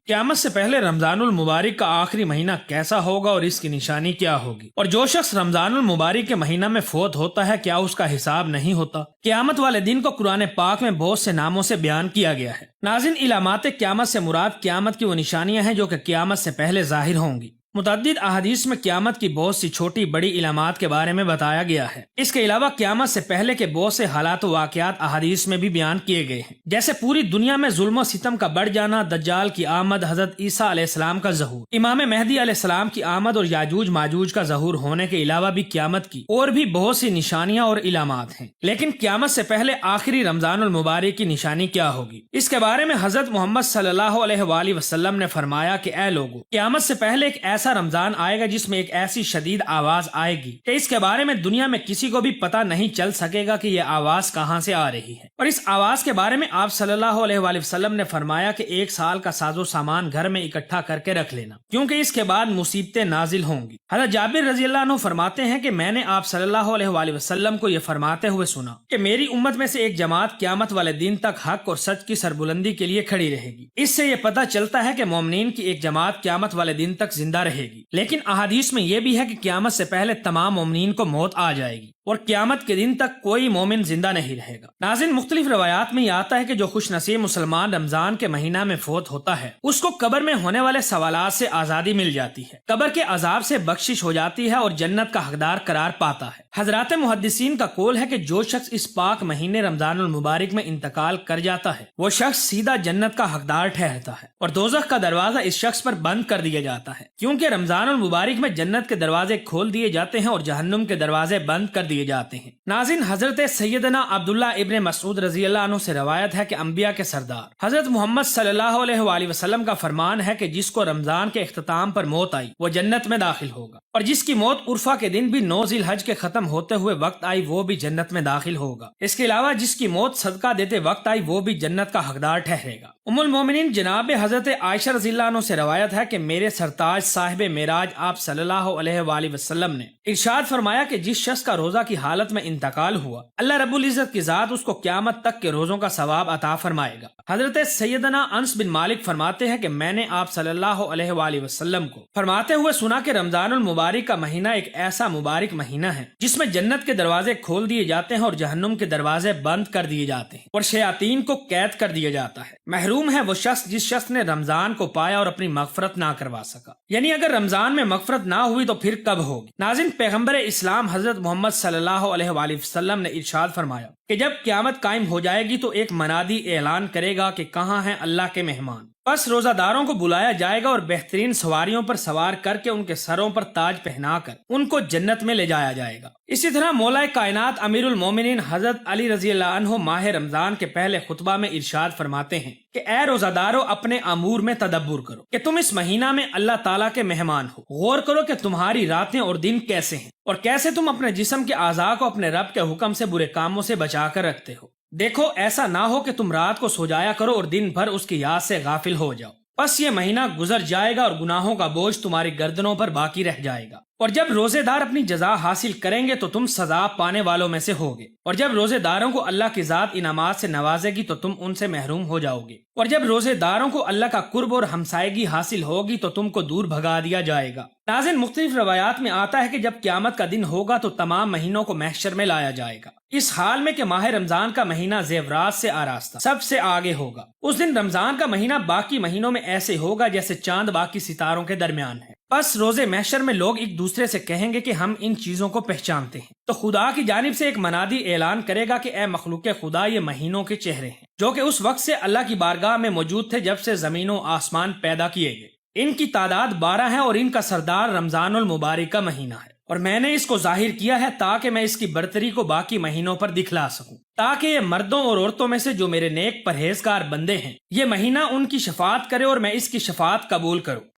قیامت سے پہلے رمضان المبارک کا آخری مہینہ کیسا ہوگا اور اس کی نشانی کیا ہوگی؟ اور جو شخص رمضان المبارک کے مہینہ میں فوت ہوتا ہے کیا اس کا حساب نہیں ہوتا؟ قیامت والے دن کو قرآن پاک میں بہت سے ناموں سے بیان کیا گیا ہے۔ ناظرین، علامات قیامت سے مراد قیامت کی وہ نشانیاں ہیں جو کہ قیامت سے پہلے ظاہر ہوں گی۔ متعدد احادیث میں قیامت کی بہت سی چھوٹی بڑی علامات کے بارے میں بتایا گیا ہے۔ اس کے علاوہ قیامت سے پہلے کے بہت سے حالات و واقعات احادیث میں بھی بیان کیے گئے ہیں، جیسے پوری دنیا میں ظلم و ستم کا بڑھ جانا، دجال کی آمد، حضرت عیسیٰ علیہ السلام کا ظہور، امام مہدی علیہ السلام کی آمد اور یاجوج ماجوج کا ظہور ہونے کے علاوہ بھی قیامت کی اور بھی بہت سی نشانیاں اور علامات ہیں۔ لیکن قیامت سے پہلے آخری رمضان المبارک کی نشانی کیا ہوگی؟ اس کے بارے میں حضرت محمد صلی اللہ علیہ وآلہ وسلم نے فرمایا کہ اے لوگو، قیامت سے پہلے ایک ایسا رمضان آئے گا جس میں ایک ایسی شدید آواز آئے گی کہ اس کے بارے میں دنیا میں کسی کو بھی پتہ نہیں چل سکے گا کہ یہ آواز کہاں سے آ رہی ہے۔ اور اس آواز کے بارے میں آپ صلی اللہ علیہ وآلہ وسلم نے فرمایا کہ 1 سال کا ساز و سامان گھر میں اکٹھا کر کے رکھ لینا، کیونکہ اس کے بعد مصیبتیں نازل ہوں گی۔ حضرت جابر رضی اللہ عنہ فرماتے ہیں کہ میں نے آپ صلی اللہ علیہ وآلہ وسلم کو یہ فرماتے ہوئے سنا کہ میری امت میں سے ایک جماعت قیامت والے دن تک حق اور سچ کی سربلندی کے لیے کھڑی رہے گی۔ اس سے یہ پتہ چلتا ہے کہ مومنین کی ایک جماعت قیامت والے دن تک زندہ رہے گی۔ لیکن احادیث میں یہ بھی ہے کہ قیامت سے پہلے تمام مومنین کو موت آ جائے گی اور قیامت کے دن تک کوئی مومن زندہ نہیں رہے گا۔ ناظرین، مختلف روایات میں یہ آتا ہے کہ جو خوش نصیب مسلمان رمضان کے مہینہ میں فوت ہوتا ہے اس کو قبر میں ہونے والے سوالات سے آزادی مل جاتی ہے، قبر کے عذاب سے بخشش ہو جاتی ہے اور جنت کا حقدار قرار پاتا ہے۔ حضرات محدثین کا قول ہے کہ جو شخص اس پاک مہینے رمضان المبارک میں انتقال کر جاتا ہے وہ شخص سیدھا جنت کا حقدار ٹھہرتا ہے اور دوزخ کا دروازہ اس شخص پر بند کر دیا جاتا ہے، کیونکہ رمضان المبارک میں جنت کے دروازے کھول دیے جاتے ہیں اور جہنم کے دروازے بند کر دیے جاتے ہیں۔ ناظرین، حضرت سیدنا عبداللہ ابن مسعود رضی اللہ عنہ سے روایت ہے کہ انبیاء کے سردار حضرت محمد صلی اللہ علیہ وآلہ وسلم کا فرمان ہے کہ جس کو رمضان کے اختتام پر موت آئی وہ جنت میں داخل ہوگا، اور جس کی موت عرفہ کے دن بھی 9 ذی الحج کے ختم ہوتے ہوئے وقت آئی وہ بھی جنت میں داخل ہوگا۔ اس کے علاوہ جس کی موت صدقہ دیتے وقت آئی وہ بھی جنت کا حقدار ٹھہرے گا۔ ام المومنین جناب حضرت عائشہ رضی اللہ عنہ سے روایت ہے کہ میرے سرتاج صاحب معراج آپ صلی اللہ علیہ وآلہ وسلم نے ارشاد فرمایا کہ جس شخص کا روزہ کی حالت میں انتقال ہوا اللہ رب العزت کی ذات اس کو قیامت تک کے روزوں کا ثواب عطا فرمائے گا۔ حضرت سیدنا انس بن مالک فرماتے ہیں کہ میں نے آپ صلی اللہ علیہ وآلہ وسلم کو فرماتے ہوئے سنا کہ رمضان المبارک کا مہینہ ایک ایسا مبارک مہینہ ہے جس میں جنت کے دروازے کھول دیے جاتے ہیں اور جہنم کے دروازے بند کر دیے جاتے ہیں اور شیاطین کو قید کر دیا جاتا ہے۔ محروم ہے وہ شخص جس شخص نے رمضان کو پایا اور اپنی مغفرت نہ کروا سکا، یعنی اگر رمضان میں مغفرت نہ ہوئی تو پھر کب ہوگی؟ ناظرین، پیغمبر اسلام حضرت محمد صلی اللہ علیہ وآلہ وسلم نے ارشاد فرمایا کہ جب قیامت قائم ہو جائے گی تو ایک منادی اعلان کرے گا کہ کہاں ہیں اللہ کے مہمان؟ بس روزہ داروں کو بلایا جائے گا اور بہترین سواریوں پر سوار کر کے ان کے سروں پر تاج پہنا کر ان کو جنت میں لے جایا جائے گا۔ اسی طرح مولا کائنات امیر المومنین حضرت علی رضی اللہ عنہ ماہ رمضان کے پہلے خطبہ میں ارشاد فرماتے ہیں کہ اے روزہ دارو، اپنے امور میں تدبر کرو کہ تم اس مہینہ میں اللہ تعالیٰ کے مہمان ہو۔ غور کرو کہ تمہاری راتیں اور دن کیسے ہیں اور کیسے تم اپنے جسم کے اعضاء کو اپنے رب کے حکم سے برے کاموں سے بچا کر رکھتے ہو۔ دیکھو، ایسا نہ ہو کہ تم رات کو سو جایا کرو اور دن بھر اس کی یاد سے غافل ہو جاؤ۔ بس یہ مہینہ گزر جائے گا اور گناہوں کا بوجھ تمہاری گردنوں پر باقی رہ جائے گا، اور جب روزے دار اپنی جزا حاصل کریں گے تو تم سزا پانے والوں میں سے ہوگے، اور جب روزے داروں کو اللہ کی ذات انعامات سے نوازے گی تو تم ان سے محروم ہو جاؤ گے، اور جب روزے داروں کو اللہ کا قرب اور ہمسائیگی حاصل ہوگی تو تم کو دور بھگا دیا جائے گا۔ ناظرین، مختلف روایات میں آتا ہے کہ جب قیامت کا دن ہوگا تو تمام مہینوں کو محشر میں لایا جائے گا، اس حال میں کہ ماہ رمضان کا مہینہ زیورات سے آراستہ سب سے آگے ہوگا۔ اس دن رمضان کا مہینہ باقی مہینوں میں ایسے ہوگا جیسے چاند باقی ستاروں کے درمیان ہے۔ بس روزے محشر میں لوگ ایک دوسرے سے کہیں گے کہ ہم ان چیزوں کو پہچانتے ہیں، تو خدا کی جانب سے ایک منادی اعلان کرے گا کہ اے مخلوق خدا، یہ مہینوں کے چہرے ہیں جو کہ اس وقت سے اللہ کی بارگاہ میں موجود تھے جب سے زمین و آسمان پیدا کیے گئے۔ ان کی تعداد 12 ہے اور ان کا سردار رمضان المبارک کا مہینہ ہے، اور میں نے اس کو ظاہر کیا ہے تاکہ میں اس کی برتری کو باقی مہینوں پر دکھلا سکوں، تاکہ یہ مردوں اور عورتوں میں سے جو میرے نیک پرہیزگار بندے ہیں یہ مہینہ ان کی شفاعت کرے اور میں اس کی شفاعت قبول کروں۔